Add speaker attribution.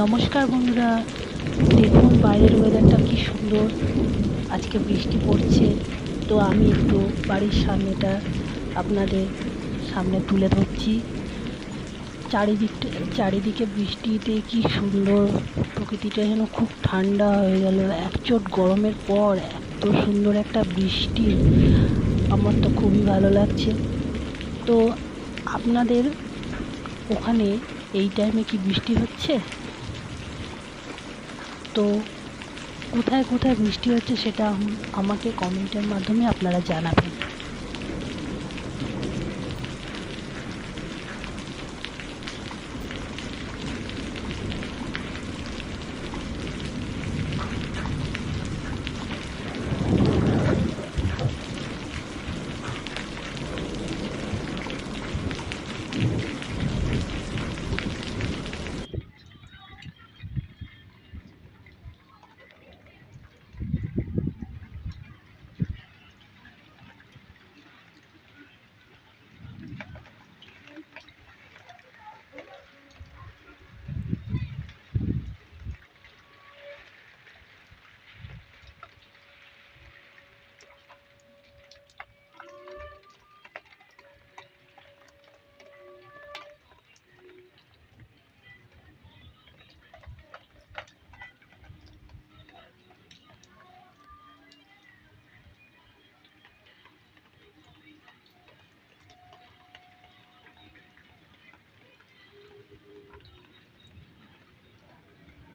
Speaker 1: নমস্কার বন্ধুরা, দেখুন বাইরের ওয়েদারটা কি সুন্দর। আজকে বৃষ্টি পড়ছে, তো আমি একটু বাড়ির সামনেটা আপনাদের সামনে তুলে ধরছি। চারিদিকে বৃষ্টিতে কি সুন্দর, প্রকৃতিটা যেন খুব ঠান্ডা হয়ে গেল। একচোট গরমের পর এত সুন্দর একটা বৃষ্টি, আমার তো খুবই ভালো লাগছে। তো আপনাদের ওখানে এই টাইমে কি বৃষ্টি হচ্ছে? তো কোথায় কোথায় বৃষ্টি হচ্ছে সেটা আমাকে কমেন্টের মাধ্যমে আপনারা জানাবেন।